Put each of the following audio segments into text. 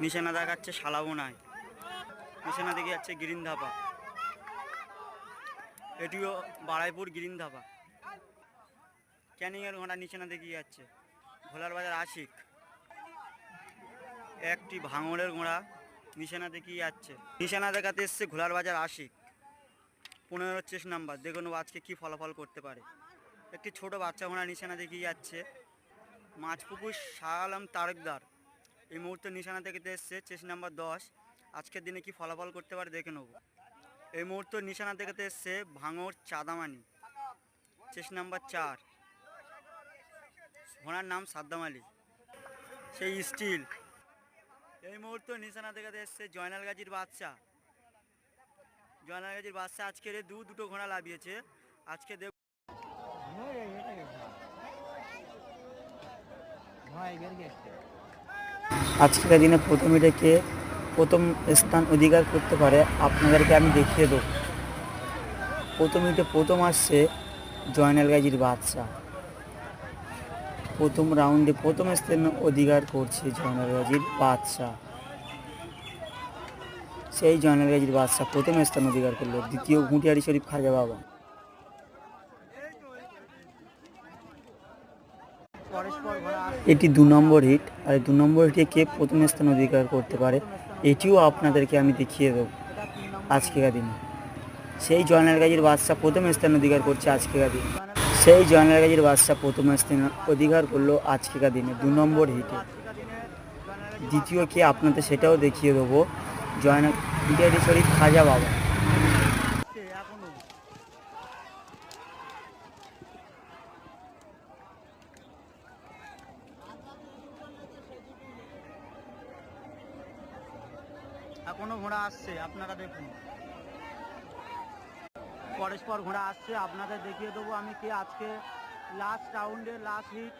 নিশানা দেখাচ্ছে শালাবোনায়, নিশানা দেখে যাচ্ছে গ্রিন ধাপা, এটিও বারাইপুর গ্রিন ধাপা। ক্যানিংয়ের ঘোড়া নিশানা দেখিয়ে যাচ্ছে ভোলার বাজার আশিক। একটি ভাঙড়ের ঘোড়া নিশানা দেখিয়ে যাচ্ছে, নিশানা দেখাতে এসছে ঘোলার বাজার আশিক 15 নাম্বার। দেখুন আজকে কি ফলাফল করতে পারে। একটি ছোট বাচ্চা ঘোড়া নিশানা দেখিয়ে যাচ্ছে মাছপুকুর শাহ আলম তারকদার, এই মুহূর্তে নিশানা দেখাতে এসছে 10 আজকের দিনে কি ফলাফল করতে পারে দেখে নেব। এই মুহূর্তে নিশানা দেখাতে এসছে ভাঙড় চাঁদামানি 4 ঘোড়ার নাম সাদ্দাম আলী, সেই স্টিল। এই মুহূর্তে নিশানা দেখাতে এসছে জয়নাল গাজীর বাচ্চা, জয়নাল গাজীর বাচ্চা আজকের দুটো ঘোড়া লাভিয়েছে। আজকে দেখ আজকের দিনে প্রথম এটাকে প্রথম স্থান অধিকার করতে পারে আপনাদেরকে আমি দেখিয়ে দেবো। প্রথম ইটে প্রথম আসছে জয়নাল গাজীর বাচ্চা, প্রথম রাউন্ডে প্রথম স্থান অধিকার করছে জয়নাল গাজীর বাচ্চা। সেই জয়নাল গাজীর বাচ্চা প্রথম স্থান অধিকার করলো। দ্বিতীয় ঘুঁটিয়ারি শরীফ খাজা বাবা। এটি 2 নম্বর হিট, আর 2 নম্বর হিটে কে প্রথম স্থান অধিকার করতে পারে এটিও আপনাদেরকে আমি দেখিয়ে দেবো আজকের দিনে। সেই জয়নাল গাজীর বাচ্চা প্রথম স্থান অধিকার করছে আজকের দিনে, সেই জয়নাল গাজীর বাচ্চা প্রথম স্থান অধিকার করলো আজকের দিনে 2 নম্বর হিটে। দ্বিতীয় কে আপনাদের সেটাও দেখিয়ে দেবো, জয়নাল ঘুঁটিয়ারি শরীফ খাজা বাবা। এখনো ঘোড়া আসছে, আপনারা দেখুন পরস্পর ঘোড়া আসছে, আপনাদের দেখিয়ে দেবো আমি কে আজকে লাস্ট রাউন্ডে লাস্ট হিট।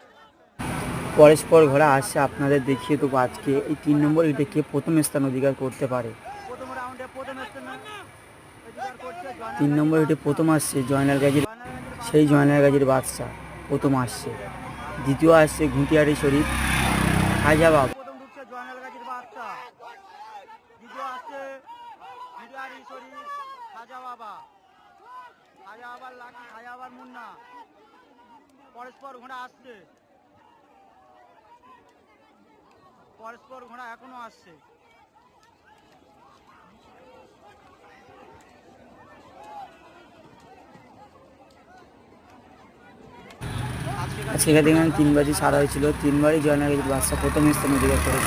পরস্পর ঘোড়া আসছে, আপনাদের দেখিয়ে দেবো আজকে এই 3 নম্বর হিটে কে প্রথম স্থান অধিকার করতে পারে। 3 নম্বর হিটে প্রথম আসছে জয়নাল গাজীর, সেই জয়নাল গাজীর বাদশা প্রথম আসছে। দ্বিতীয় আসছে ঘুঁটিয়ারি শরীফ খাজা বাবা। জয়নাল গাজীর বাদশা, দ্বিতীয় আসছে ঘুঁটিয়ারি শরীফ খাজা বাবা, খাজা বাবার লাঠি, খাজা বাবার মুন্না। পরস্পর ঘোড়া আসছে, পরস্পর ঘোড়া এখনো আসছে। আজকে দেখলাম 3 বাজি ছাড়া হয়েছিল, 3 বারই জয়নাল গাজীর বাদশা প্রথম স্থান অধিকার করেছে।